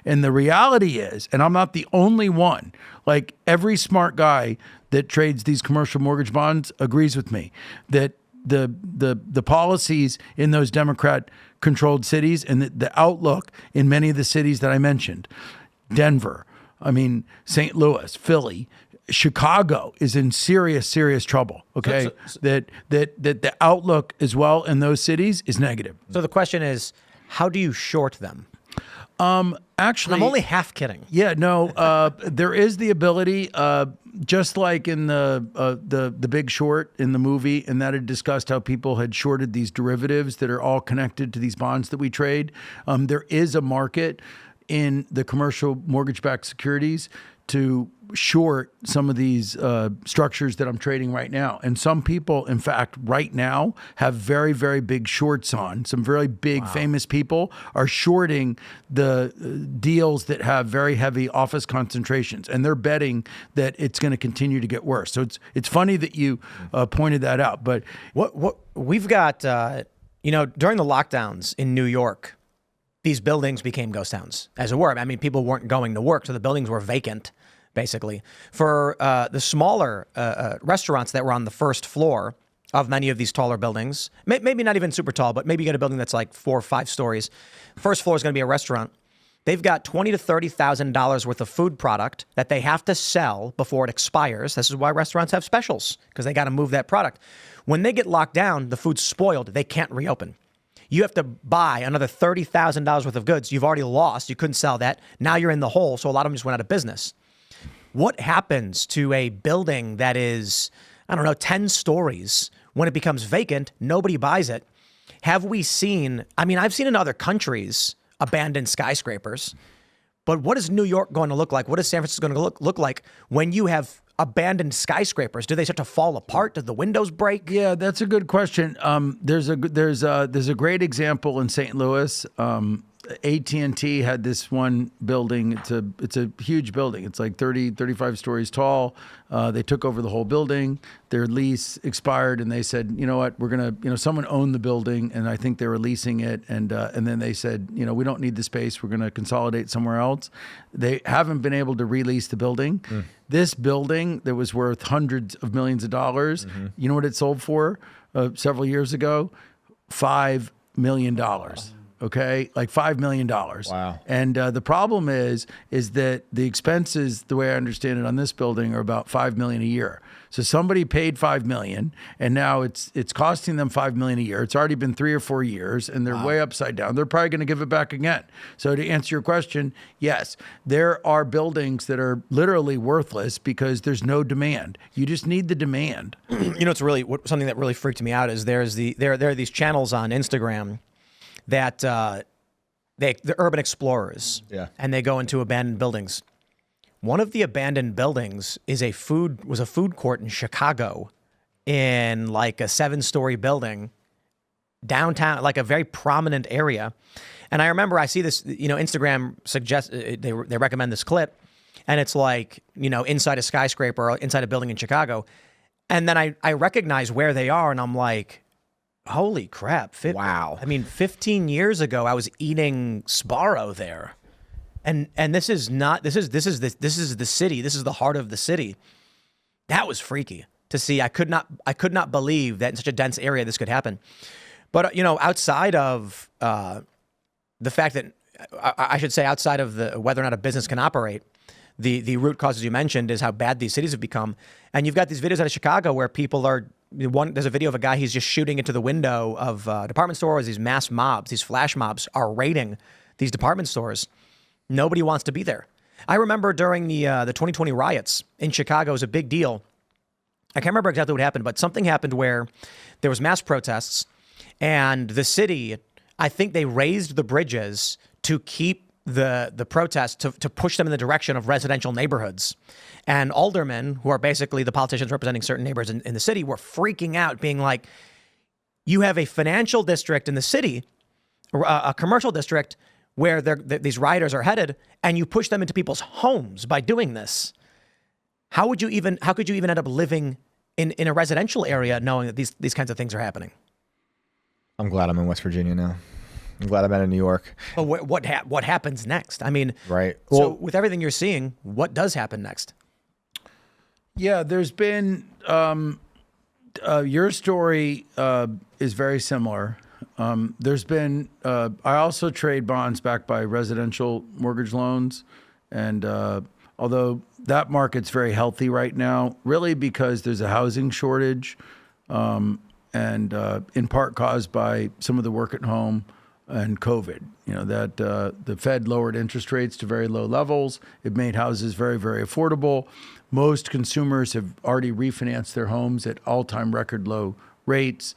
And the reality is, and I'm not the only one, like every smart guy that trades these commercial mortgage bonds agrees with me that the policies in those Democrat-controlled cities and the outlook in many of the cities that I mentioned, Denver, St. Louis, Philly, Chicago is in serious trouble. Okay, that the outlook as well in those cities is negative. So the question is, how do you short them? Actually, I'm only half kidding. Yeah, no, there is the ability, just like in the Big Short in the movie, and that had discussed how people had shorted these derivatives that are all connected to these bonds that we trade. There is a market in the commercial mortgage-backed securities to short some of these structures that I'm trading right now. And some people, in fact, right now have very, very big shorts on. Some very big famous people are shorting the deals that have very heavy office concentrations. And they're betting that it's going to continue to get worse. So it's funny that you pointed that out. But what we've got, during the lockdowns in New York, these buildings became ghost towns, as it were. People weren't going to work, so the buildings were vacant, basically. For the smaller restaurants that were on the first floor of many of these taller buildings, maybe not even super tall, but maybe you get a building that's like 4 or 5 stories. First floor is going to be a restaurant. They've got $20,000 to $30,000 worth of food product that they have to sell before it expires. This is why restaurants have specials, because they got to move that product. When they get locked down, the food's spoiled. They can't reopen. You have to buy another $30,000 worth of goods. You've already lost. You couldn't sell that. Now you're in the hole. So a lot of them just went out of business. What happens to a building that is, 10 stories when it becomes vacant? Nobody buys it. Have we seen, I've seen in other countries abandoned skyscrapers, but what is New York going to look like? What is San Francisco going to look like when you have abandoned skyscrapers? Do they start to fall apart? Do the windows break? Yeah, that's a good question. There's a great example in St. Louis. AT&T had this one building. It's a huge building. It's like 35 stories tall. They took over the whole building. Their lease expired, and they said, you know what, we're gonna, someone owned the building, and I think they were leasing it, and then they said, we don't need the space. We're gonna consolidate somewhere else. They haven't been able to release the building. This building that was worth hundreds of millions of dollars, you know what it sold for several years ago? $5 million. Okay, like $5 million. Wow. And the problem is that the expenses, the way I understand it on this building, are about $5 million a year. So somebody paid $5 million, and now it's costing them $5 million a year. It's already been 3 or 4 years, and they're way upside down. They're probably going to give it back again. So to answer your question, yes, there are buildings that are literally worthless because there's no demand. You just need the demand. It's really something that really freaked me out is there are these channels on Instagram that they're urban explorers, and they go into abandoned buildings. One of the abandoned buildings was a food court in Chicago, in like a 7-story building downtown, like a very prominent area. And I remember I see this, Instagram suggests they recommend this clip, and it's like inside a skyscraper, or inside a building in Chicago, and then I recognize where they are, and I'm like, holy crap. Wow. 15 years ago, I was eating Sbarro there. And this is the city. This is the heart of the city. That was freaky to see. I could not believe that in such a dense area this could happen. But, outside of the fact that, I should say outside of the whether or not a business can operate, the root causes you mentioned is how bad these cities have become. And you've got these videos out of Chicago where people are, there's a video of a guy, he's just shooting into the window of department stores. These mass mobs, these flash mobs are raiding these department stores. Nobody wants to be there. I remember during the 2020 riots in Chicago, it was a big deal. I can't remember exactly what happened, but something happened where there was mass protests, and the city, I think they raised the bridges to keep the protests, to push them in the direction of residential neighborhoods. And aldermen, who are basically the politicians representing certain neighbors in the city, were freaking out, being like, you have a financial district in the city, a commercial district, where these rioters are headed, and you push them into people's homes by doing this. How could you even end up living in a residential area knowing that these kinds of things are happening? I'm glad I'm in West Virginia now. I'm glad I'm out of New York. But what happens next? I mean, Right. So Well, with everything you're seeing, what does happen next? Yeah, there's been your story is very similar. There's been I also trade bonds backed by residential mortgage loans, and although that market's very healthy right now, really because there's a housing shortage, and in part caused by some of the work at home and COVID. You know, that the Fed lowered interest rates to very low levels. It made houses very, very affordable. Most consumers have already refinanced their homes at all-time record low rates.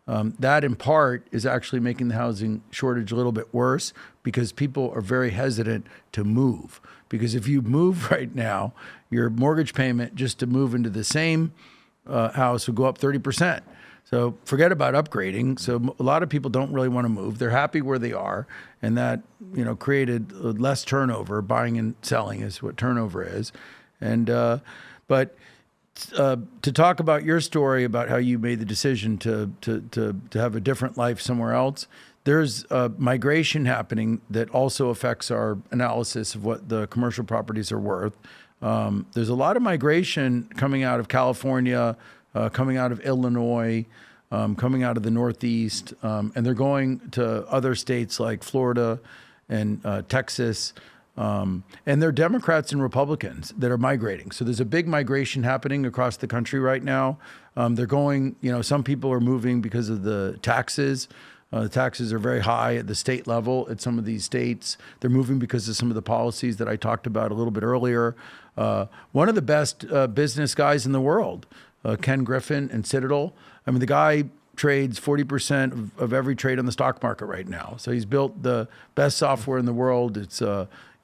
That in part is actually making the housing shortage a little bit worse because people are very hesitant to move. Because if you move right now, your mortgage payment just to move into the same house will go up 30%. So forget about upgrading. So a lot of people don't really want to move. They're happy where they are. And that, you know, created less turnover. Buying and selling is what turnover is. And, but to talk about your story about how you made the decision to have a different life somewhere else, there's migration happening that also affects our analysis of what the commercial properties are worth. There's a lot of migration coming out of California, coming out of Illinois, coming out of the Northeast, and they're going to other states like Florida and Texas. And they're Democrats and Republicans that are migrating. So there's a big migration happening across the country right now. They're going, you know, some people are moving because of the taxes. The taxes are very high at the state level at some of these states. They're moving because of some of the policies that I talked about a little bit earlier. One of the best business guys in the world, Ken Griffin and Citadel. I mean, the guy trades 40% of every trade on the stock market right now. So he's built the best software in the world. It's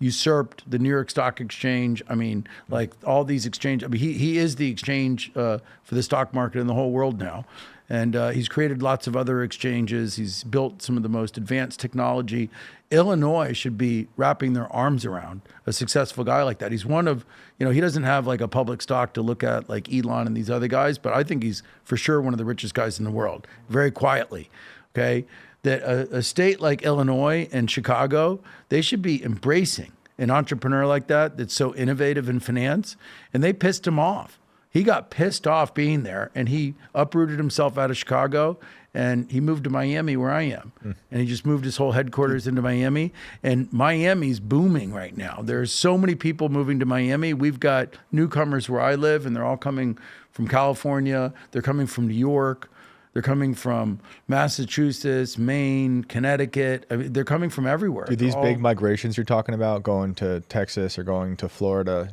usurped the New York Stock Exchange. I mean, like all these exchange. I mean, he is the exchange for the stock market in the whole world now. And he's created lots of other exchanges. He's built some of the most advanced technology. Illinois should be wrapping their arms around a successful guy like that. He's one of, you know, he doesn't have like a public stock to look at like Elon and these other guys, but I think he's for sure one of the richest guys in the world, very quietly, okay? That a state like Illinois and Chicago, they should be embracing an entrepreneur like that that's so innovative in finance, and they pissed him off. He got pissed off being there, and he uprooted himself out of Chicago, and he moved to Miami, where I am. And he just moved his whole headquarters into Miami, and Miami's booming right now. There's so many people moving to Miami. We've got newcomers where I live, and they're all coming from California. They're coming from New York. They're coming from Massachusetts, Maine, Connecticut. I mean, they're coming from everywhere. do these big migrations you're talking about, going to Texas or going to Florida,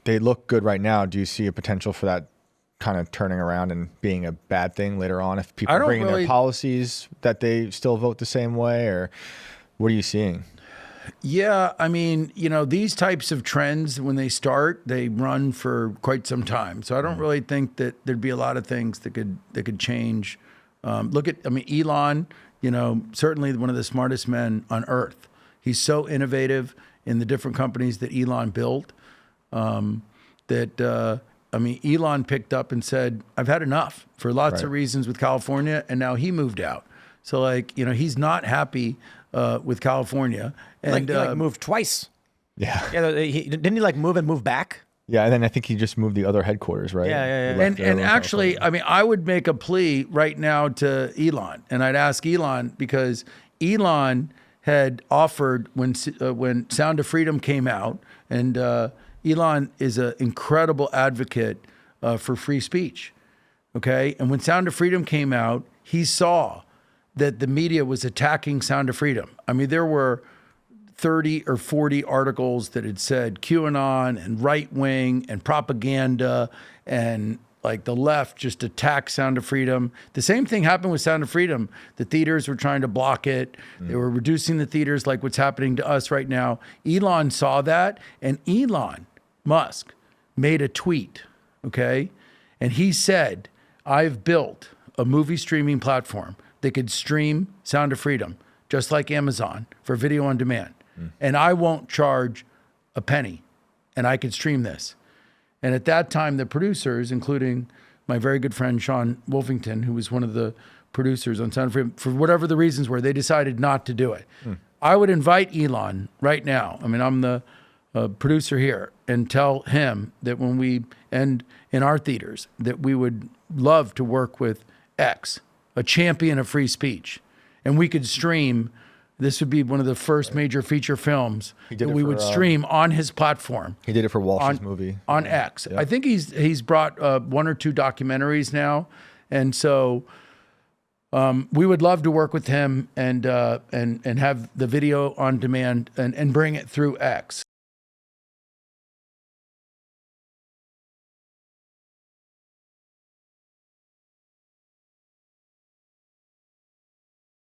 they look good right now. Do you see a potential for that kind of turning around and being a bad thing later on if people bring in their policies that they still vote the same way, or what are you seeing? Yeah, I mean, you know, these types of trends, when they start, they run for quite some time. So I don't really think that there'd be a lot of things that could change. Look at, I mean, Elon, you know, certainly one of the smartest men on earth. He's so innovative in the different companies that Elon built. I mean, Elon picked up and said, I've had enough for lots of reasons with California. And now he moved out. So like, you know, he's not happy with California. And He moved twice. Yeah. Yeah, didn't he like move and move back? Yeah, and then I think he just moved the other headquarters, right? Yeah. He left And there actually, I mean, I would make a plea right now to Elon, and I'd ask Elon, because Elon had offered when Sound of Freedom came out, and Elon is an incredible advocate for free speech. Okay, and when Sound of Freedom came out, he saw that the media was attacking Sound of Freedom. I mean, there were 30 or 40 articles that had said QAnon and right wing and propaganda, and like the left just attacked Sound of Freedom. The same thing happened with Sound of Freedom. The theaters were trying to block it. They were reducing the theaters, like what's happening to us right now. Elon saw that, and Elon Musk made a tweet, okay? And he said, I've built a movie streaming platform that could stream Sound of Freedom, just like Amazon, for video on demand. And I won't charge a penny, and I could stream this. And at that time, the producers, including my very good friend Sean Wolfington, who was one of the producers on Sound of Freedom, for whatever the reasons were, they decided not to do it. I would invite Elon right now. I mean, I'm the producer here, and tell him that when we end in our theaters, that we would love to work with X, a champion of free speech, and we could stream. This would be one of the first major feature films that we would stream on his platform. He did it for Walsh's movie on X. I think he's brought 1 or 2 documentaries now, and so we would love to work with him and have the video on demand and bring it through X.